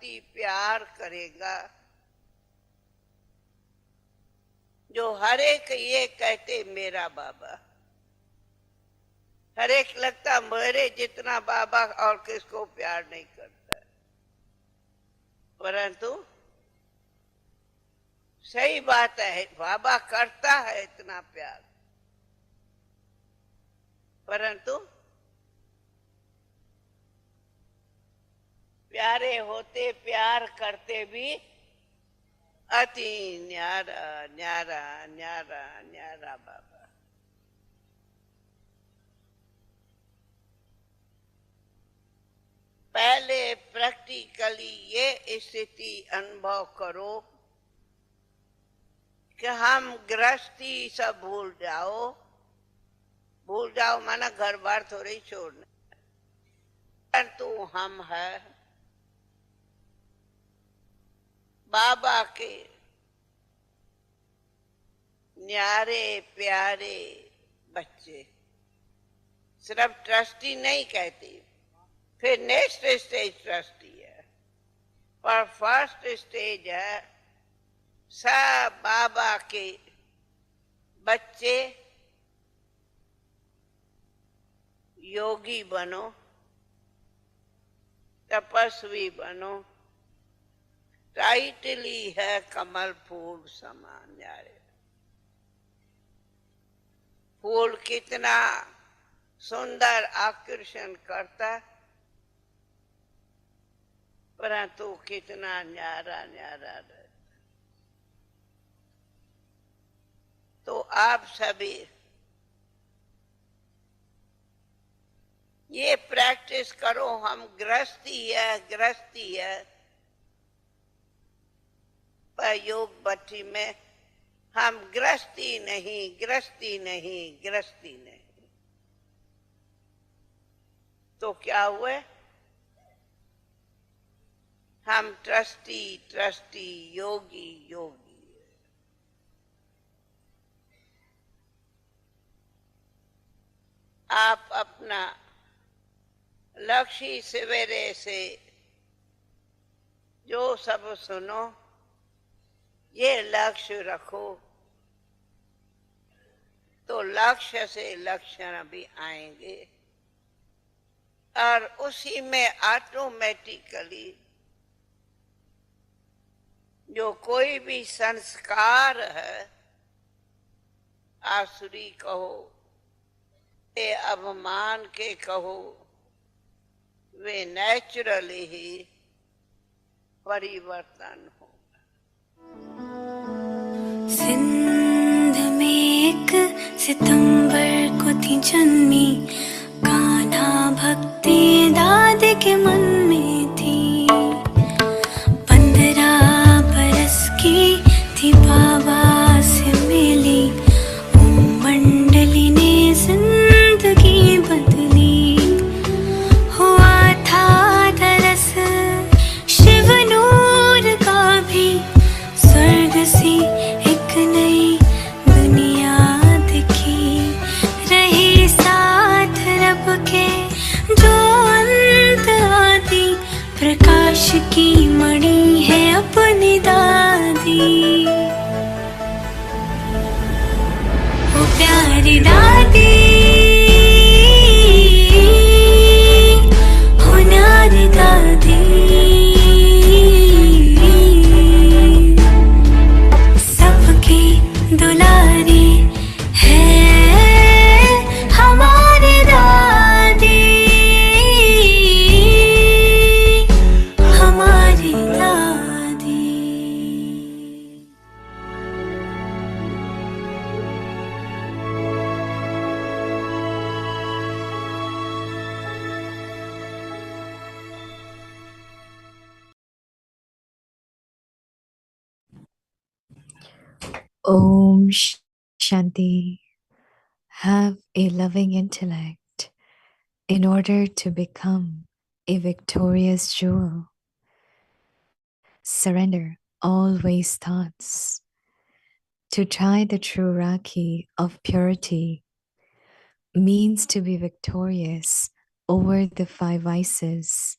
प्रति प्यार करेगा, जो हर एक ये कहते मेरा बाबा, हर एक लगता मेरे जितना बाबा और किसको प्यार नहीं करता, परंतु सही बात है बाबा करता है इतना प्यार, परंतु प्यारे होते प्यार करते भी अति न्यारा न्यारा न्यारा न्यारा बाबा। पहले प्रैक्टिकली ये स्थिति अनुभव करो कि हम गृहस्थी सब भूल जाओ, भूल जाओ माना घर बार थोड़ी छोड़ना, परंतु हम है बाबा के न्यारे प्यारे बच्चे। सिर्फ ट्रस्टी नहीं कहती, फिर नेक्स्ट स्टेज ट्रस्टी है, पर फर्स्ट स्टेज है सब बाबा के बच्चे। योगी बनो, तपस्वी बनो, टाइटली है कमल फूल समान। यारे फूल कितना सुंदर आकर्षण करता, परंतु कितना न्यारा न्यारा रहता। तो आप सभी ये प्रैक्टिस करो, हम गृहस्थी है पर योग भट्टी में हम गृहस्थी नहीं। तो क्या हुए, हम ट्रस्टी योगी। आप अपना लक्ष्य सवेरे से जो सब सुनो ये लक्ष्य रखो, तो लक्ष्य से लक्षण भी आएंगे और उसी में ऑटोमेटिकली जो कोई भी संस्कार है, आसुरी कहो ये अभिमान के कहो, वे नेचुरली ही परिवर्तन हो। सिंध में एक सितंबर को थी जन्मी, कान्हा भक्ति दादी के मन में थी। 15 बरस की थी बाबा से मिली, मंडली ने जिंदगी बदली। हुआ था दरस शिव नूर का भी, स्वर्ग सी एक नई दुनिया दिखी। रही साथ रब के जो अंत आदि, प्रकाश की मणि है अपनी दादी। वो प्यारी दादी, हो न्यारी दादी, सबकी दुलारी है हमारी दादी, हमारी दादी। Om Shanti. Have a loving intellect in order to become a victorious jewel. Surrender all waste thoughts to try the true Rakhi of purity means to be victorious over the 5 vices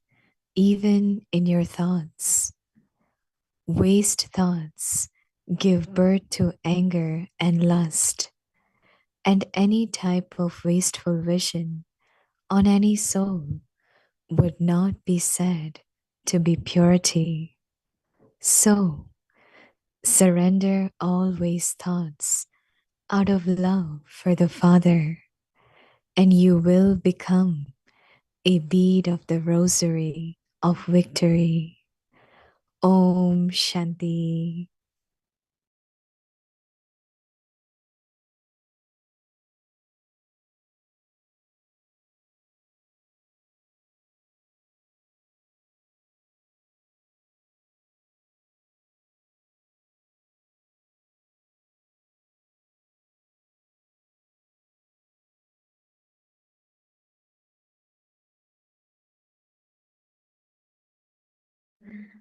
even in your thoughts. Waste thoughts give birth to anger and lust, and any type of wasteful vision on any soul would not be said to be purity. So, surrender all waste thoughts out of love for the Father, and you will become a bead of the rosary of victory. Om Shanti.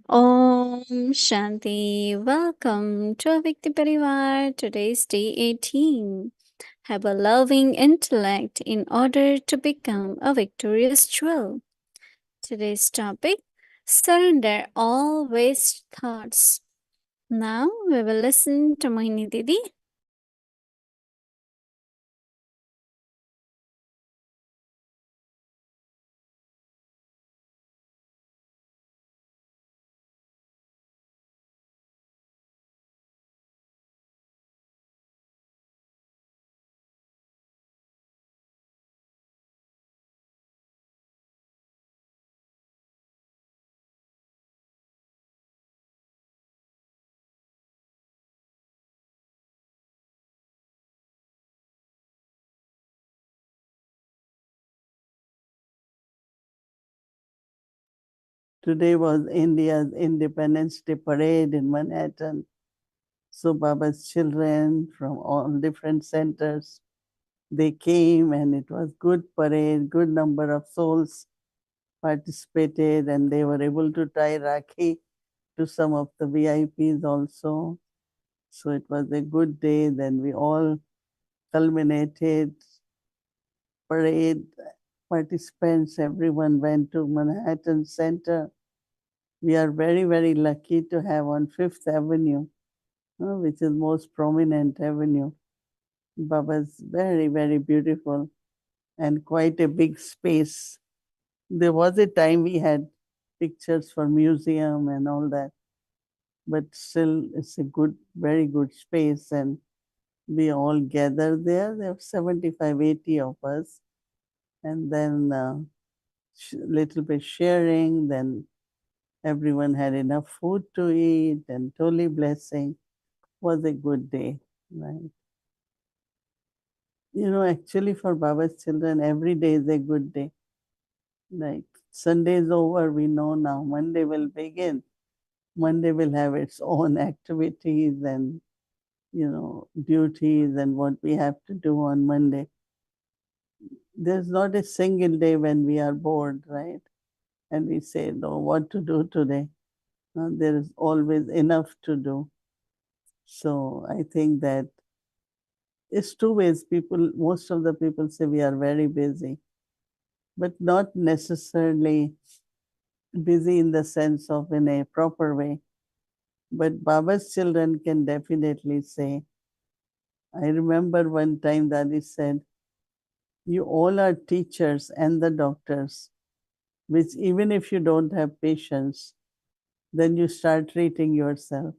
Om Shanti. Welcome to Avikti Parivar. Today's day 18. Have a loving intellect in order to become a victorious jewel. Today's topic: surrender all waste thoughts. Now we will listen to Mohini Didi. Today was India's Independence Day parade in Manhattan. So Baba's children from all different centers, they came and it was good parade, good number of souls participated and they were able to tie Rakhi to some of the VIPs also. So it was a good day. Then we all culminated, parade participants, everyone went to Manhattan Center. We are very, very lucky to have on Fifth Avenue, which is most prominent avenue. Baba's very, very beautiful and quite a big space. There was a time we had pictures for museum and all that, but still it's a good, very good space and we all gather there. There were 75, 80 of us and then little bit sharing, then everyone had enough food to eat and totally blessing. Was a good day, right? You know, actually for Baba's children, every day is a good day. Like Sunday is over, we know now. Monday will begin. Monday will have its own activities and, you know, duties and what we have to do on Monday. There's not a single day when we are bored, right? And we say, no, what to do today? There is always enough to do. So I think that it's two ways. People, most of the people say we are very busy, but not necessarily busy in the sense of in a proper way. But Baba's children can definitely say, I remember one time Dadi said, you all are teachers and the doctors, which even if you don't have patients, then you start treating yourself,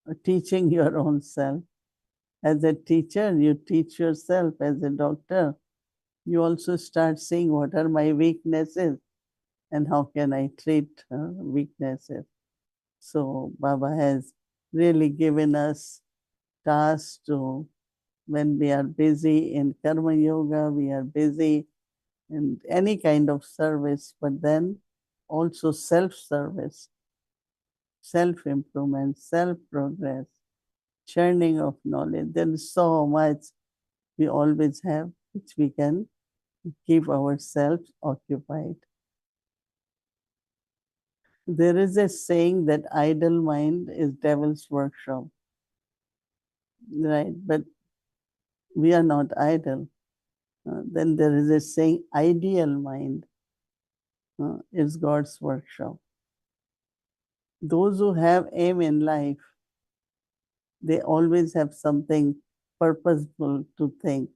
or teaching your own self. As a teacher, you teach yourself. As a doctor, you also start seeing what are my weaknesses and how can I treat weaknesses. So Baba has really given us tasks to, when we are busy in karma yoga, we are busy in any kind of service, but then also self-service, self-improvement, self-progress, churning of knowledge. There is so much we always have which we can keep ourselves occupied. There is a saying that idle mind is devil's workshop, right? But we are not idle. Then there is a saying, ideal mind. is God's workshop. Those who have aim in life, they always have something purposeful to think.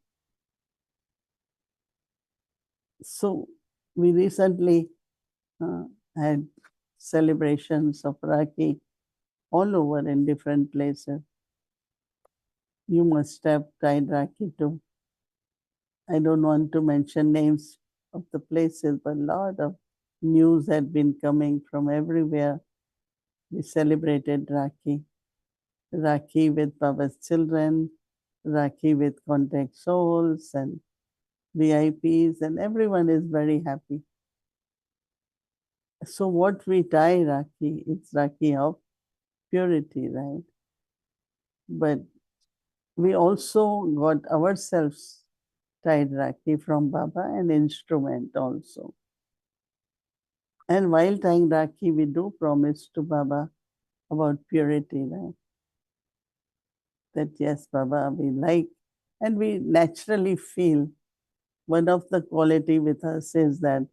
So we recently had celebrations of Rakhi all over in different places. You must have tried Rakhi too. I don't want to mention names of the places, but a lot of news had been coming from everywhere. We celebrated Rakhi. Rakhi with Baba's children, Rakhi with contact souls and VIPs, and everyone is very happy. So what we tie Rakhi, it's Rakhi of purity, right? But we also got ourselves tied Rakhi from Baba, an instrument also. And while tying Rakhi, we do promise to Baba about purity, right? That yes, Baba, we like, and we naturally feel one of the quality with us is that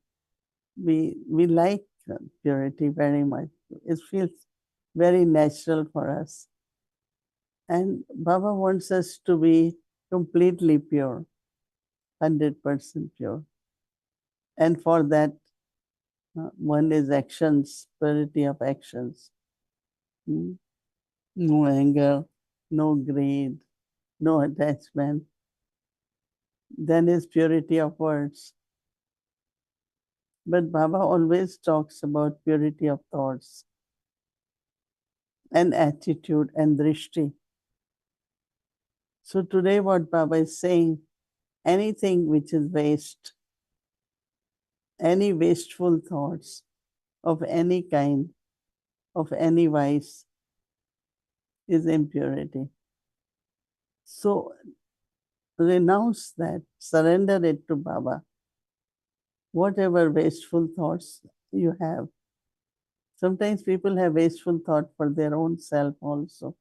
we like purity very much. It feels very natural for us. And Baba wants us to be completely pure, 100% pure. And for that, one is actions, purity of actions. No anger, no greed, no attachment. Then is purity of words. But Baba always talks about purity of thoughts and attitude and drishti. So today what Baba is saying, anything which is waste, any wasteful thoughts of any kind, of any vice, is impurity. So renounce that, surrender it to Baba. Whatever wasteful thoughts you have. Sometimes people have wasteful thought for their own self also.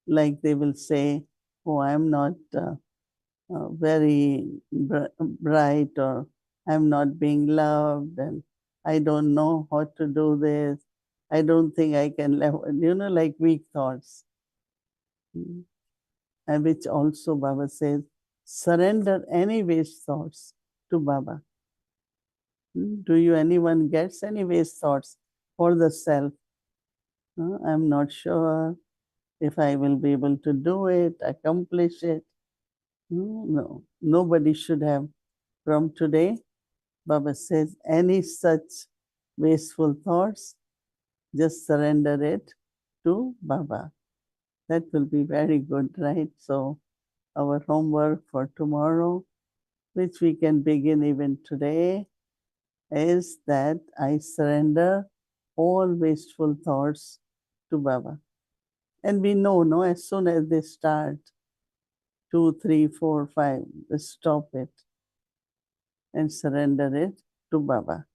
Like they will say, oh, I'm not very bright, or I'm not being loved, and I don't know how to do this. I don't think I can live, like weak thoughts. And which also Baba says, surrender any waste thoughts to Baba. Do you anyone gets any waste thoughts for the self? I'm not sure if I will be able to do it, accomplish it. No, nobody should have. From today, Baba says, any such wasteful thoughts, just surrender it to Baba. That will be very good, right? So, our homework for tomorrow, which we can begin even today, is that I surrender all wasteful thoughts to Baba. And we know, no, as soon as they start, 2, 3, 4, 5, stop it and surrender it to Baba.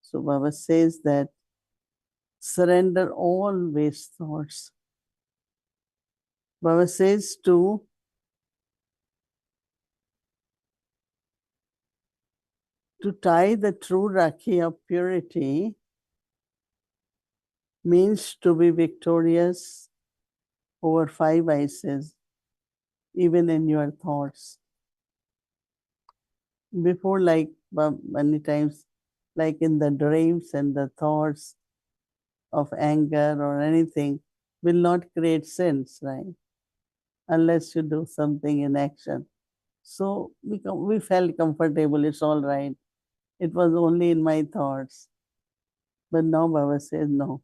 So Baba says that surrender all waste thoughts. Baba says to tie the true Rakhi of purity means to be victorious over 5 vices, even in your thoughts. Before, like many times, like in the dreams and the thoughts of anger or anything, will not create sense, right? Unless you do something in action. So we felt comfortable, it's all right. It was only in my thoughts. But now Baba says, no,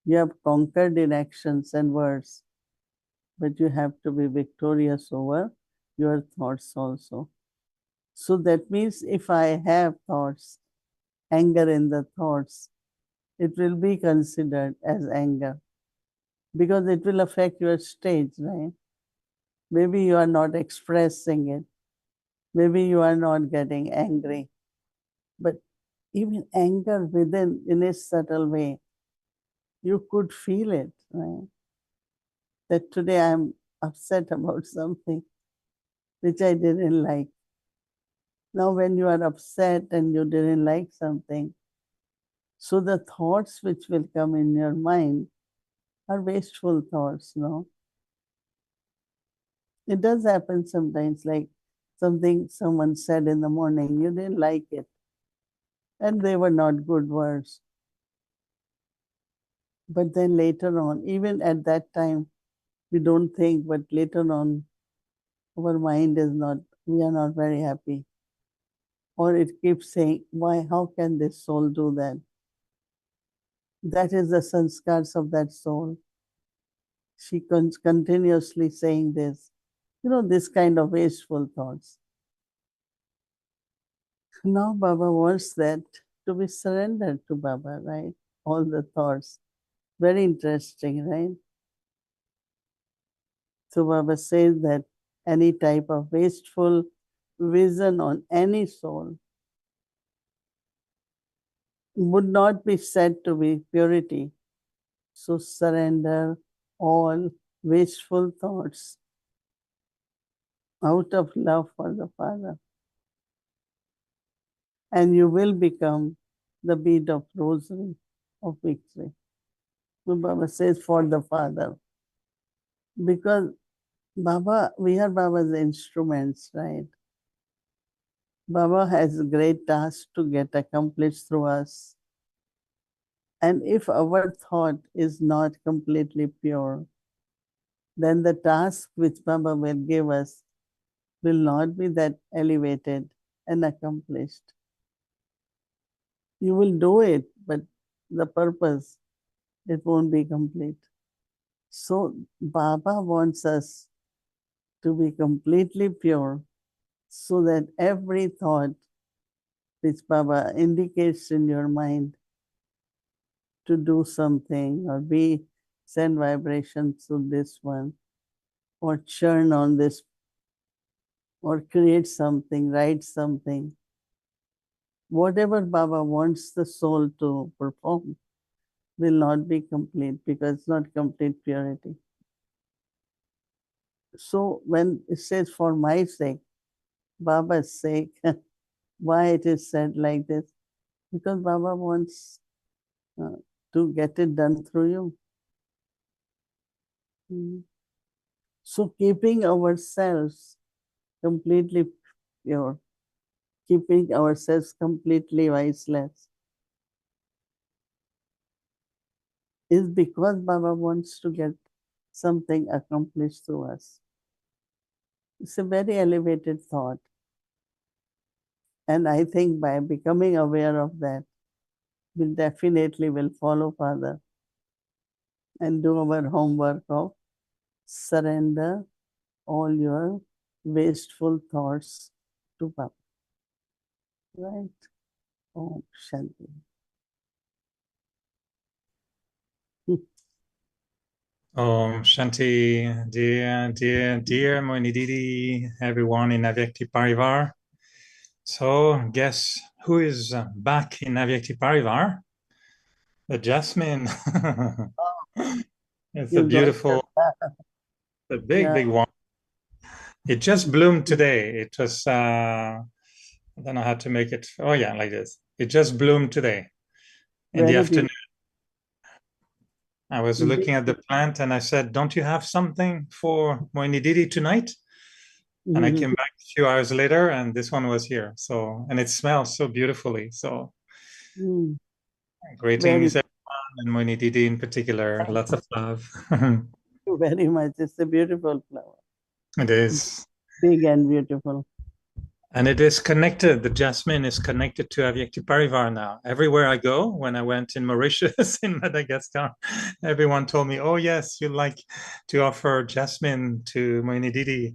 you have conquered in actions and words, but you have to be victorious over your thoughts also. So that means if I have thoughts, anger in the thoughts, it will be considered as anger because it will affect your stage, right? Maybe you are not expressing it. Maybe you are not getting angry. But even anger within, in a subtle way, you could feel it, right? That today I'm upset about something which I didn't like. Now, when you are upset and you didn't like something, so the thoughts which will come in your mind are wasteful thoughts, no? It does happen sometimes, like something someone said in the morning, you didn't like it, and they were not good words. But then later on, even at that time, we don't think, but later on, our mind is not, we are not very happy. Or it keeps saying, why, how can this soul do that? That is the sanskars of that soul. She continuously saying this, this kind of wasteful thoughts. Now Baba wants that to be surrendered to Baba, right? All the thoughts. Very interesting, right? So Baba says that any type of wasteful vision on any soul would not be said to be purity. So surrender all wasteful thoughts out of love for the Father. And you will become the bead of rosary of victory. So Baba says for the Father. Because Baba, we are Baba's instruments, right? Baba has a great task to get accomplished through us. And if our thought is not completely pure, then the task which Baba will give us will not be that elevated and accomplished. You will do it, but the purpose, it won't be complete. So Baba wants us to be completely pure so that every thought which Baba indicates in your mind to do something or be send vibrations to this one or churn on this or create something, write something. Whatever Baba wants the soul to perform will not be complete because it's not complete purity. So when it says for my sake, Baba's sake, why it is said like this? Because Baba wants to get it done through you. So keeping ourselves completely pure, keeping ourselves completely viceless is because Baba wants to get something accomplished through us. It's a very elevated thought. And I think by becoming aware of that, we definitely will follow Father and do our homework of surrender all your wasteful thoughts to Baba. Right? Om Shanti. Om Shanti, dear Mohini Didi, everyone in Avyakti Parivar. So, guess who is back in Avyakti Parivar? The jasmine. It's a You got beautiful, that. a big, Yeah, big one. It just bloomed today. It was, I don't know how to make it. Oh, yeah, like this. It just bloomed today in the very afternoon. beautiful. I was looking at the plant and I said, don't you have something for Mohini Didi tonight? And I came back a few hours later and this one was here. So, and it smells so beautifully. So, greetings Very, everyone and Mohini Didi in particular. Lots of love. very much. It's a beautiful flower. It is. Big and beautiful. And it is connected. The jasmine is connected to Avyakti Parivar now. Everywhere I go, when I went in Mauritius, in Madagascar, everyone told me, oh, yes, you like to offer jasmine to Mohini Didi.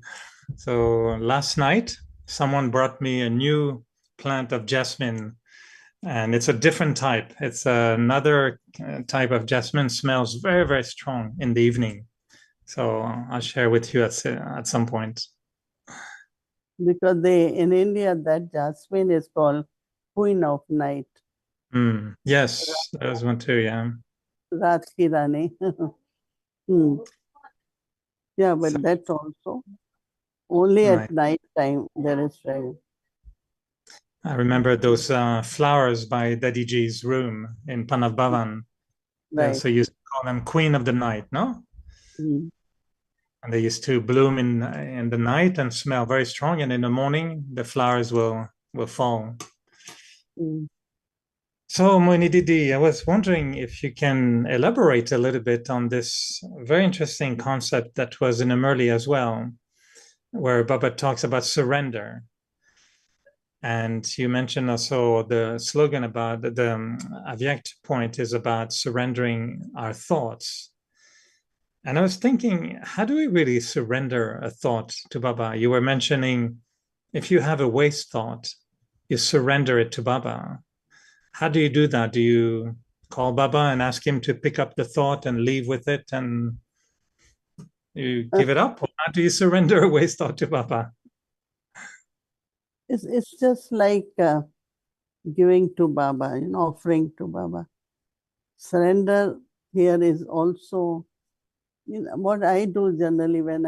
So last night, someone brought me a new plant of jasmine, and it's a different type. It's another type of jasmine, smells very, very strong in the evening. So I'll share with you at some point. Because in India, that jasmine is called Queen of Night. Yes, there's one too, yeah. Raat ki Rani. Yeah, but So, that's also only at right. night time there is rain. I remember those flowers by Daddyji's room in Panav Bhavan. Right. So you used to call them Queen of the Night, no? Mm. And they used to bloom in the night and smell very strong, and in the morning the flowers will fall. Mm. So, Mohini Didi, I was wondering if you can elaborate a little bit on this very interesting concept that was in Amurli as well, where Baba talks about surrender. And you mentioned also the slogan about the Avyakt point is about surrendering our thoughts. And I was thinking, how do we really surrender a thought to Baba? You were mentioning if you have a waste thought, you surrender it to Baba. How do you do that? Do you call Baba and ask him to pick up the thought and leave with it and you Uh, give it up? Or how do you surrender a waste thought to Baba? it's just like giving to Baba, offering to Baba. Surrender here is also, what I do generally when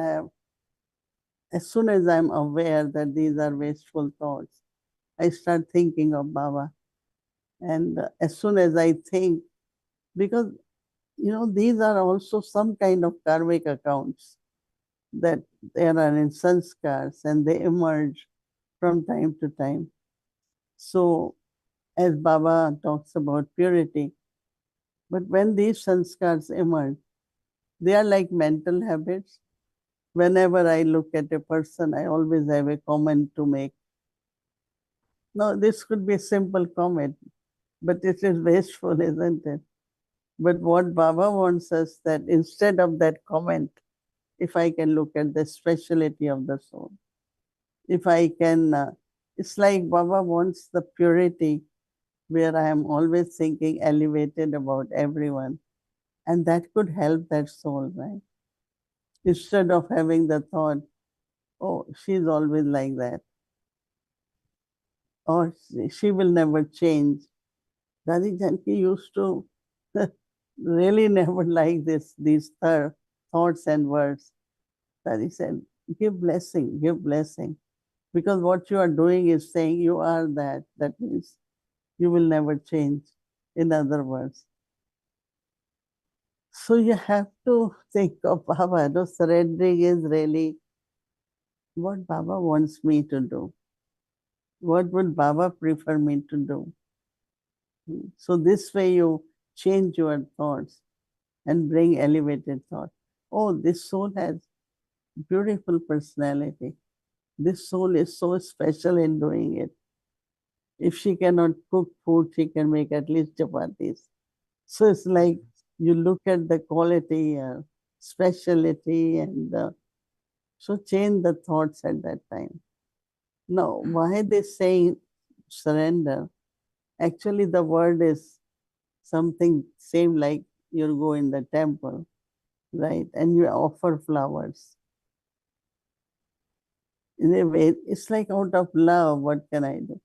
as soon as I'm aware that these are wasteful thoughts, I start thinking of Baba. And as soon as I think, because, these are also some kind of karmic accounts that there are in sanskars and they emerge from time to time. So, as Baba talks about purity, but when these sanskars emerge, they are like mental habits. Whenever I look at a person, I always have a comment to make. Now, this could be a simple comment, but it is wasteful, isn't it? But what Baba wants us that instead of that comment, if I can look at the speciality of the soul, if I can, it's like Baba wants the purity where I am always thinking elevated about everyone. And that could help that soul, right? Instead of having the thought, oh, she's always like that, or she will never change. Dadi Janki used to really never like these thoughts and words. Dadi said, give blessing, give blessing. Because what you are doing is saying you are that. That means you will never change, in other words. So you have to think of Baba. No, surrendering is really what Baba wants me to do. What would Baba prefer me to do? So this way you change your thoughts and bring elevated thought. Oh, this soul has beautiful personality. This soul is so special in doing it. If she cannot cook food, she can make at least chapatis. So it's like you look at the quality, speciality, and so change the thoughts at that time. Now, why they say surrender? Actually, the word is something same like you go in the temple, right? And you offer flowers. In a way, it's like out of love, what can I do?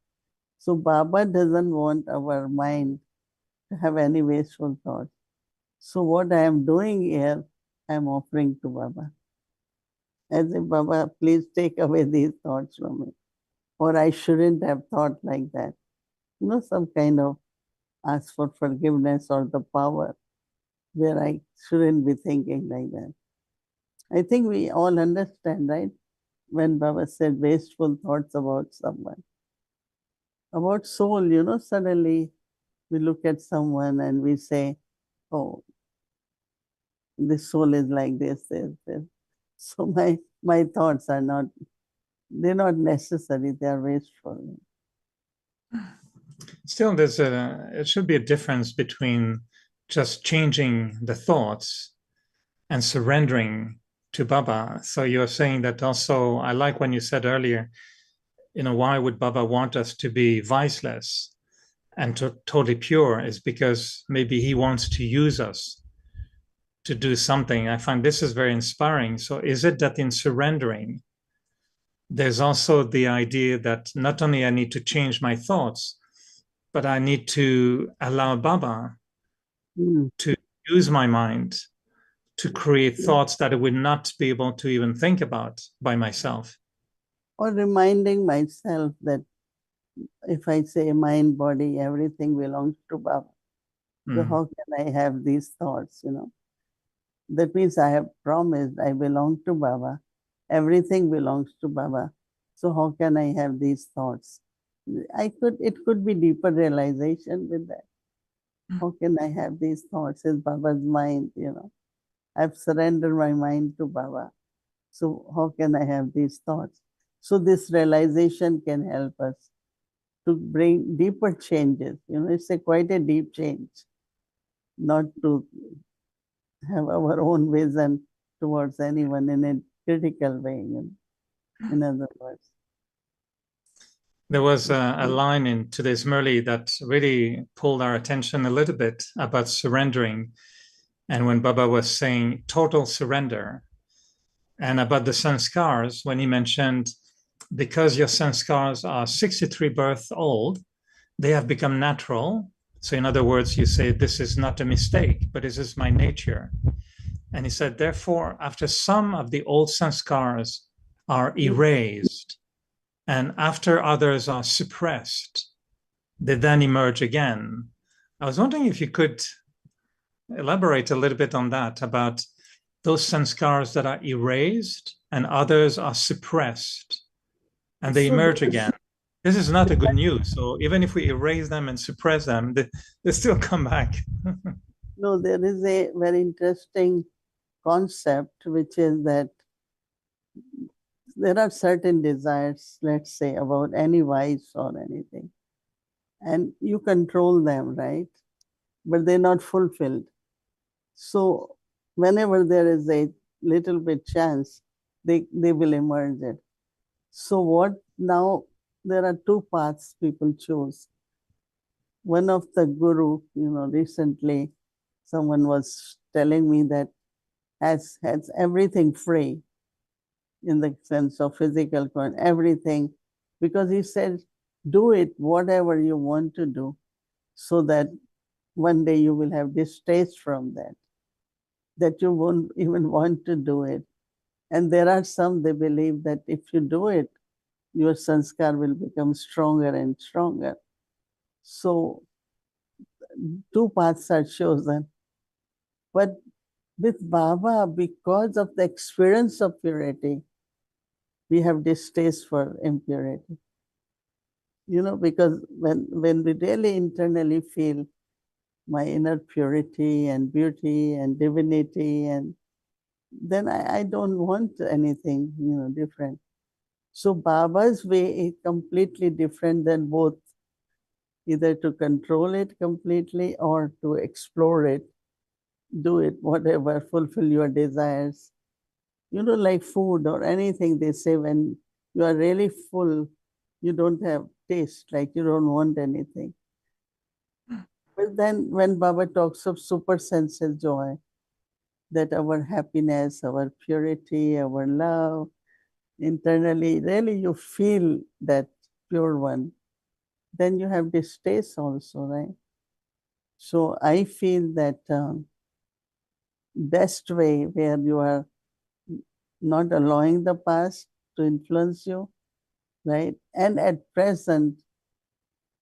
So Baba doesn't want our mind to have any wasteful thoughts. So what I am doing here, I am offering to Baba. As if Baba, please take away these thoughts from me. Or I shouldn't have thought like that. Some kind of ask for forgiveness or the power where I shouldn't be thinking like that. I think we all understand, right? When Baba said wasteful thoughts about someone. About soul, suddenly we look at someone and we say, oh, this soul is like this. So my thoughts are not, they're not necessary, they are wasteful. Still, it should be a difference between just changing the thoughts and surrendering to Baba. So you're saying that also, I like when you said earlier, why would Baba want us to be viceless and totally pure is because maybe he wants to use us to do something. I find this is very inspiring. So is it that in surrendering, there's also the idea that not only I need to change my thoughts, but I need to allow Baba Mm. to use my mind to create thoughts that I would not be able to even think about by myself. Or reminding myself that if I say mind, body, everything belongs to Baba. So Mm. how can I have these thoughts, That means I have promised I belong to Baba. Everything belongs to Baba. So how can I have these thoughts? It could be deeper realization with that. How can I have these thoughts as Baba's mind, I've surrendered my mind to Baba. So how can I have these thoughts? So this realization can help us to bring deeper changes. It's quite a deep change, not to have our own vision towards anyone in a critical way, in other words. There was a line in today's Murli that really pulled our attention a little bit about surrendering. And when Baba was saying total surrender, and about the sanskars, when he mentioned, because your sanskars are 63 births old, they have become natural. So, in other words, you say, this is not a mistake, but this is my nature. And he said, therefore, after some of the old sanskars are erased and after others are suppressed, they then emerge again. I was wondering if you could elaborate a little bit on that, about those sanskars that are erased and others are suppressed and they So emerge again. This is not a good news. So even if we erase them and suppress them, they still come back. no, there is a very interesting concept, which is that there are certain desires, let's say, about any vice or anything, and you control them, right? But they're not fulfilled. So whenever there is a little bit chance, they will emerge it. So what now? There are two paths people choose. One of the guru, recently someone was telling me that has everything free in the sense of physical everything, because he said, do it whatever you want to do, so that one day you will have distaste from that you won't even want to do it. And there are some, they believe that if you do it, your sanskar will become stronger and stronger. So two paths are chosen. But with Baba, because of the experience of purity, we have distaste for impurity. Because when we really internally feel my inner purity and beauty and divinity, and then I don't want anything, different. So Baba's way is completely different than both, either to control it completely or to explore it, do it, whatever, fulfill your desires. Like food or anything, they say when you are really full, you don't have taste, like you don't want anything. But then when Baba talks of super senses joy, that our happiness, our purity, our love, internally, really you feel that pure one, then you have distaste also, right? So I feel that best way where you are not allowing the past to influence you, right? And at present,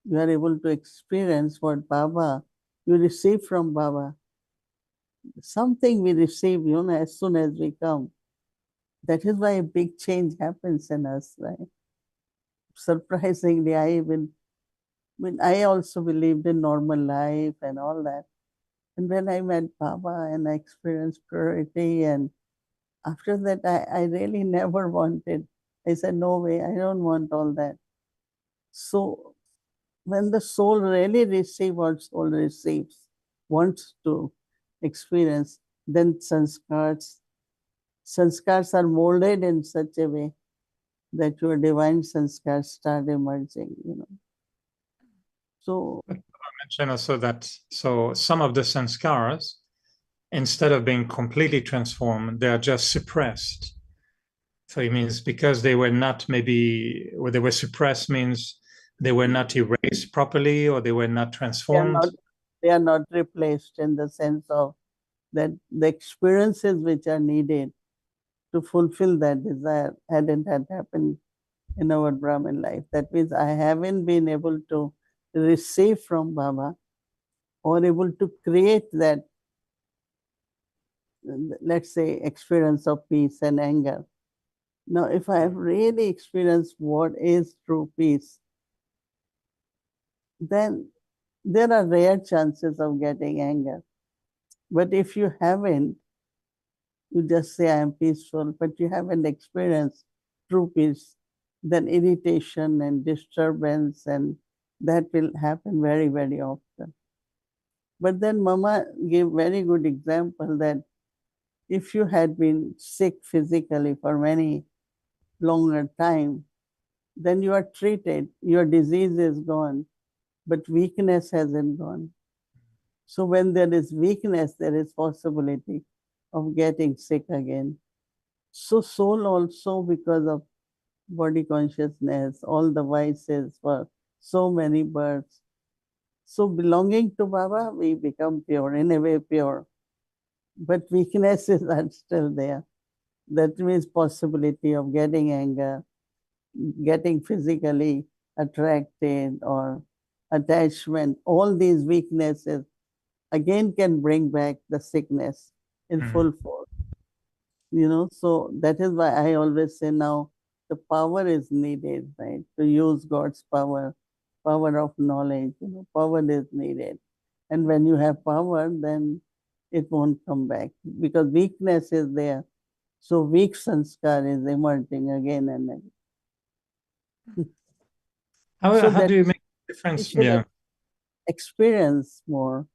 you are able to experience what Baba, you receive from Baba. Something we receive, as soon as we come. That is why a big change happens in us, right? Surprisingly, I also believed in normal life and all that. And when I met Baba and I experienced purity, and after that, I really never wanted. I said, no way, I don't want all that. So when the soul really receives what soul receives, wants to experience, then sanskars are molded in such a way that your divine sanskars start emerging. So I mentioned also that so some of the sanskars, instead of being completely transformed, they are just suppressed. So it means because they were not maybe, or they were suppressed means they were not erased properly or they were not they are transformed. not they are not replaced in the sense of that the experiences which are needed to fulfill that desire hadn't had happened in our Brahmin life. That means I haven't been able to receive from Baba or able to create that, let's say, experience of peace and anger. Now, if I have really experienced what is true peace, then there are rare chances of getting anger. But if you haven't, you just say, I am peaceful, but you haven't experienced true peace, then irritation and disturbance, and that will happen very, very often. But then Mama gave very good example that if you had been sick physically for many longer time, then you are treated, your disease is gone, but weakness hasn't gone. So when there is weakness, there is possibility of getting sick again. So soul also, because of body consciousness, all the vices for so many births. So belonging to Baba, we become pure, in a way pure. But weaknesses are still there. That means possibility of getting anger, getting physically attracted or attachment. All these weaknesses again can bring back the sickness in full force. So that is why I always say now the power is needed, right? To use God's power, power of knowledge, power is needed. And when you have power, then it won't come back because weakness is there. So weak sanskar is emerging again and again. So How that do you make a we difference? should Yeah. experience more, Mm.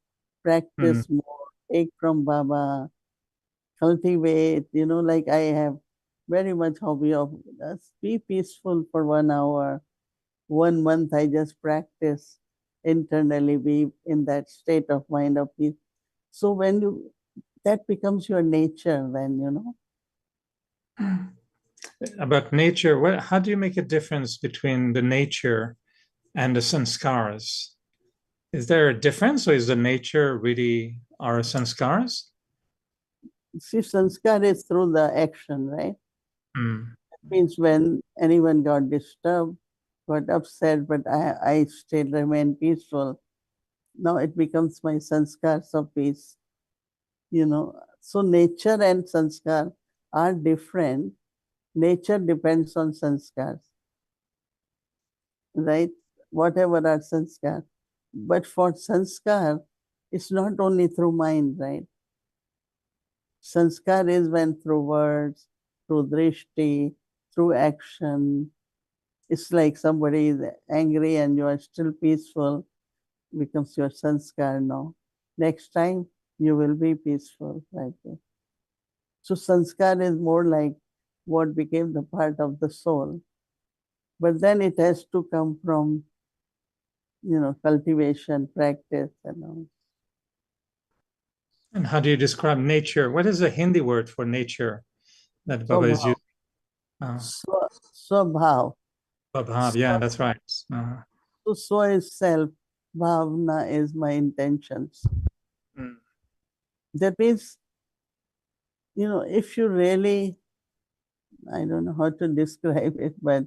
practice more, take from Baba, cultivate, like I have very much hobby of just be peaceful for 1 hour. 1 month I just practice internally, be in that state of mind of peace. So when that becomes your nature, then. About nature, how do you make a difference between the nature and the sanskars? Is there a difference, or is the nature really our sanskars? See, sanskar is through the action, right? Mm. Means when anyone got disturbed, got upset, but I still remain peaceful. Now it becomes my sanskars of peace. So nature and sanskar are different. Nature depends on sanskars, right? Whatever are sanskar. But for sanskar, it's not only through mind, right? Sanskar is when through words, through drishti, through action. It's like somebody is angry and you are still peaceful, becomes your sanskar now. Next time you will be peaceful like that. So sanskar is more like what became the part of the soul. But then it has to come from, cultivation, practice and all. And how do you describe nature? What is the Hindi word for nature that Baba is Swabhav. using? Uh, Swabhav. Bhabhav, yeah, that's right. Uh, So swa is self, bhavna is my intentions. mm. That means, if you really, I don't know how to describe it, but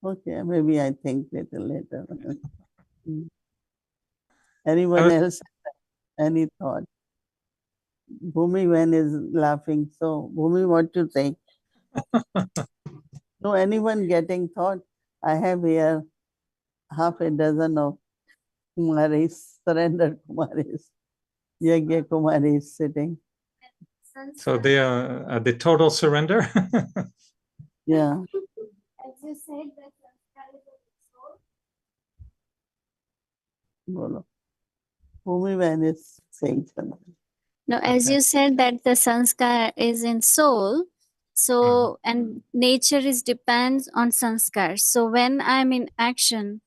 okay, maybe I think little later. Mm. Anyone else? Any thought? Bhumi when is laughing. So Bhumi, what to think? No, anyone getting thought? I have here half a dozen of Kumaris, surrender Kumaris, Yagya Kumaris sitting. So they are the total surrender. Yeah. Bolo. Bhumi when is saying something. Now, as Okay. you said that the sanskar is in soul, so and nature is depends on sanskar. So when I'm in action,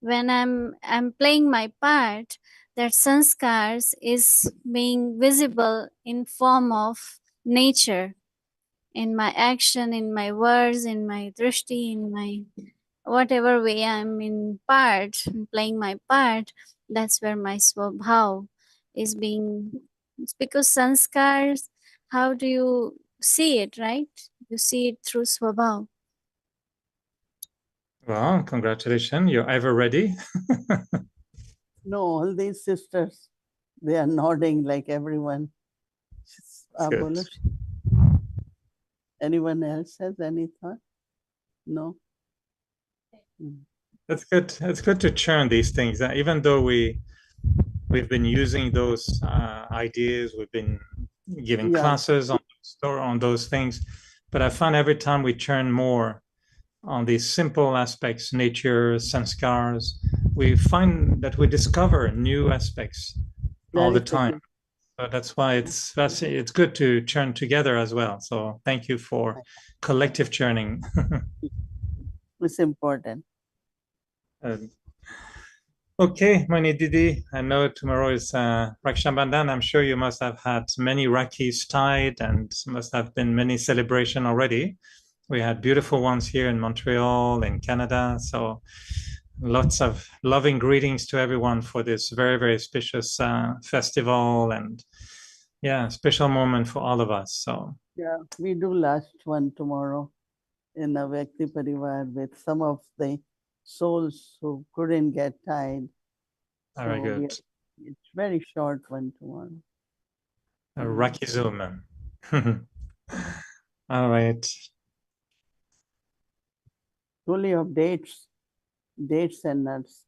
when I'm playing my part, that sanskars is being visible in form of nature, in my action, in my words, in my drishti, in my whatever way I'm in part, playing my part, that's where my swabhav is being. It's because sanskars how do you see it, right? You see it through Swabhav. Well, congratulations. You're ever ready. No, all these sisters, they are nodding like everyone. Good. Bolo. Anyone else has any thought? No? That's good. It's good to churn these things. Even though we've been using those ideas, we've been giving classes on those things, but I find every time we churn more on these simple aspects, nature, sanskars, we find that we discover new aspects all the time. So that's why it's good to churn together as well. So thank you for collective churning. It's important. Okay, Mohini Didi, I know tomorrow is Raksha Bandhan. I'm sure you must have had many Rakis tied and must have been many celebration already. We had beautiful ones here in Montreal, in Canada. So lots of loving greetings to everyone for this very, very auspicious festival and special moment for all of us. So yeah, we do last one tomorrow in a Vyakti Parivar with some of the souls who couldn't get tied. Very good. It's very short one tomorrow. Raki Zoom. All right. Fully of dates and nuts.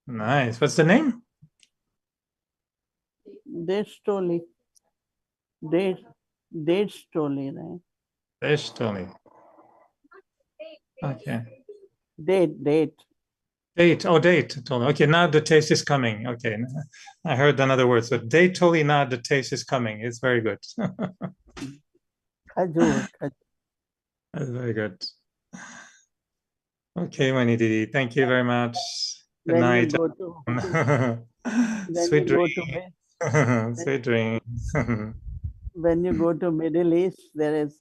Nice. What's the name? Dates Toli. Dates Toli, right? Dates Toli. Okay. Date. Oh, date toli. Okay, now the taste is coming. Okay, I heard another word. So date toli, now the taste is coming. It's very good. Khajur. That's very good. Okay, Mohini Didi, thank you very much. Good night. Sweet dreams. Sweet dreams. When you go to Middle East, there is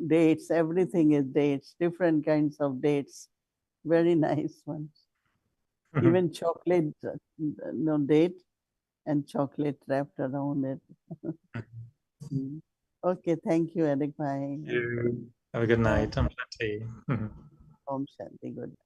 dates. Everything is dates. Different kinds of dates. Very nice ones. Even chocolate, date and chocolate wrapped around it. Okay, thank you, Eric. Bye. Have a good night. Om Shanti. Om Shanti. Good night.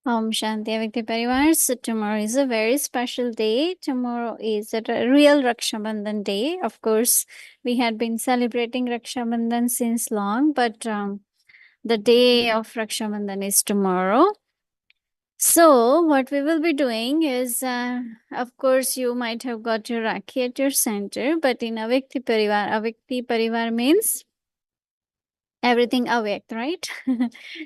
Om Shanti Avyakti Parivar. So tomorrow is a very special day. Tomorrow is a real Raksha Bandhan day. Of course, we had been celebrating Raksha Bandhan since long, but the day of Raksha Bandhan is tomorrow. So what we will be doing is, of course, you might have got your Rakhi at your center, but in Avyakti Parivar means everything awake, right?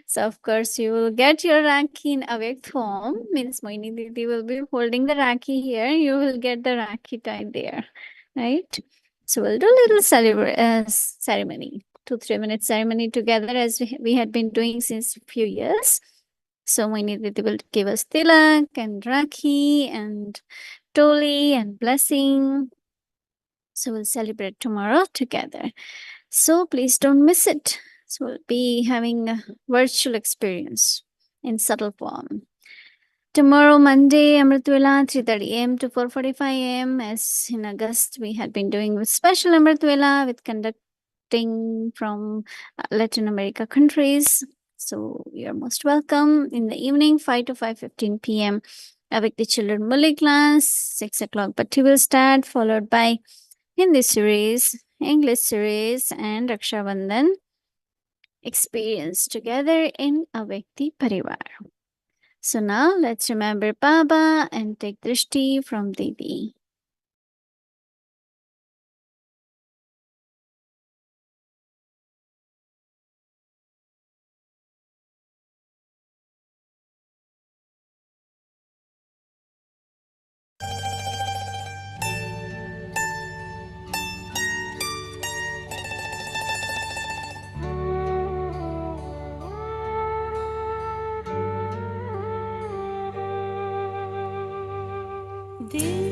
So of course you will get your Rakhi in awake form, means Mohini Didi will be holding the Rakhi here, you will get the Rakhi tied there, right? So we'll do a little ceremony, 2-3 minute ceremony together as we had been doing since a few years. So Mohini Didi will give us tilak and Rakhi and Toli and blessing. So we'll celebrate tomorrow together. So please don't miss it. So we'll be having a virtual experience in subtle form. Tomorrow, Monday, Amritwela, 3:30 a.m. to 4:45 a.m. As in August, we had been doing with special Amritwela with conducting from Latin America countries. So you're most welcome. In the evening, 5 to 5:15 p.m. Avec the children Muli class, 6 o'clock Bhatti will start, followed by Hindi series, English series, and Raksha Bandhan experience together in Avyakti Parivar. So now let's remember Baba and take Drishti from Didi. Didi